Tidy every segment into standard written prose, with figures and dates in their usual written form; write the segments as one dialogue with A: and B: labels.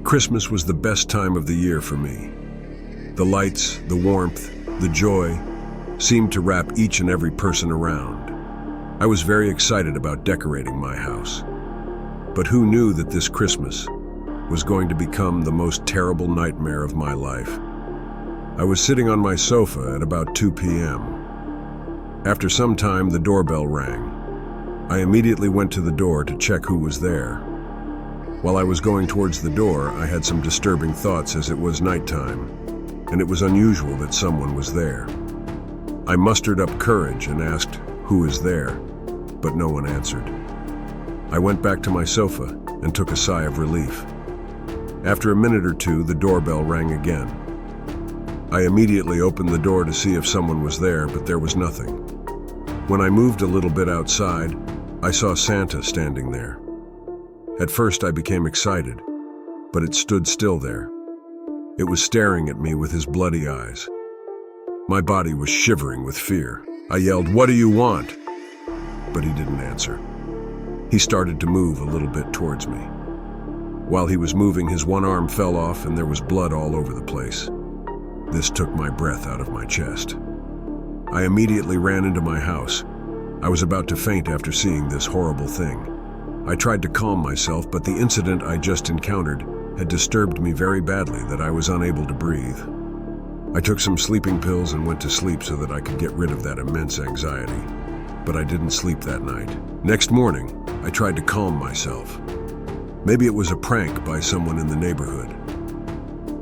A: Christmas was the best time of the year for me. The lights, the warmth, the joy seemed to wrap each and every person around. I was very excited about decorating my house. But who knew that this Christmas was going to become the most terrible nightmare of my life? I was sitting on my sofa at about 2 p.m. After some time, the doorbell rang. I immediately went to the door to check who was there. While I was going towards the door, I had some disturbing thoughts as it was nighttime, and it was unusual that someone was there. I mustered up courage and asked, "Who is there?" But no one answered. I went back to my sofa and took a sigh of relief. After a minute or two, the doorbell rang again. I immediately opened the door to see if someone was there, but there was nothing. When I moved a little bit outside, I saw Santa standing there. At first I became excited, but it stood still there. It was staring at me with his bloody eyes. My body was shivering with fear. I yelled, "What do you want?" But he didn't answer. He started to move a little bit towards me. While he was moving, his one arm fell off and there was blood all over the place. This took my breath out of my chest. I immediately ran into my house. I was about to faint after seeing this horrible thing. I tried to calm myself, but the incident I just encountered had disturbed me very badly that I was unable to breathe. I took some sleeping pills and went to sleep so that I could get rid of that immense anxiety. But I didn't sleep that night. Next morning, I tried to calm myself. Maybe it was a prank by someone in the neighborhood.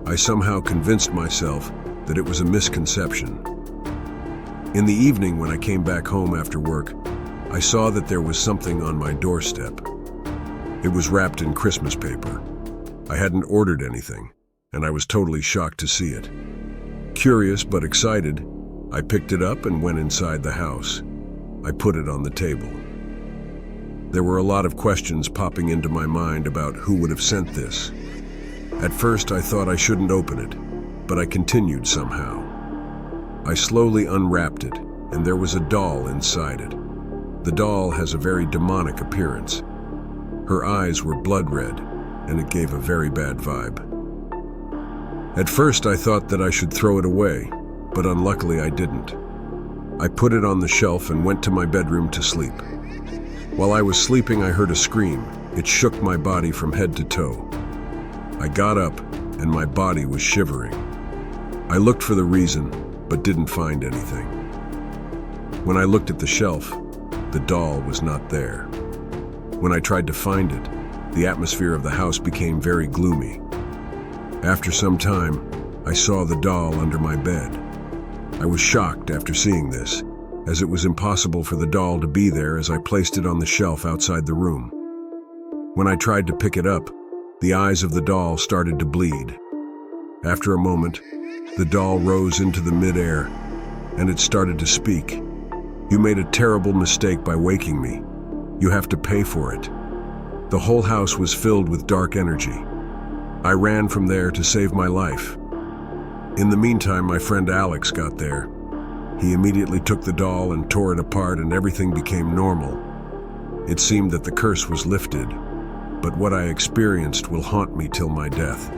A: I somehow convinced myself that it was a misconception. In the evening, when I came back home after work, I saw that there was something on my doorstep. It was wrapped in Christmas paper. I hadn't ordered anything, and I was totally shocked to see it. Curious but excited, I picked it up and went inside the house. I put it on the table. There were a lot of questions popping into my mind about who would have sent this. At first, I thought I shouldn't open it, but I continued somehow. I slowly unwrapped it, and there was a doll inside it. The doll has a very demonic appearance. Her eyes were blood red, and it gave a very bad vibe. At first, I thought that I should throw it away, but unluckily I didn't. I put it on the shelf and went to my bedroom to sleep. While I was sleeping, I heard a scream. It shook my body from head to toe. I got up, and my body was shivering. I looked for the reason, but didn't find anything. When I looked at the shelf, the doll was not there. When I tried to find it, the atmosphere of the house became very gloomy. After some time, I saw the doll under my bed. I was shocked after seeing this, as it was impossible for the doll to be there as I placed it on the shelf outside the room. When I tried to pick it up, the eyes of the doll started to bleed. After a moment, the doll rose into the midair, and it started to speak. "You made a terrible mistake by waking me. You have to pay for it." The whole house was filled with dark energy. I ran from there to save my life. In the meantime, my friend Alex got there. He immediately took the doll and tore it apart, and everything became normal. It seemed that the curse was lifted, but what I experienced will haunt me till my death.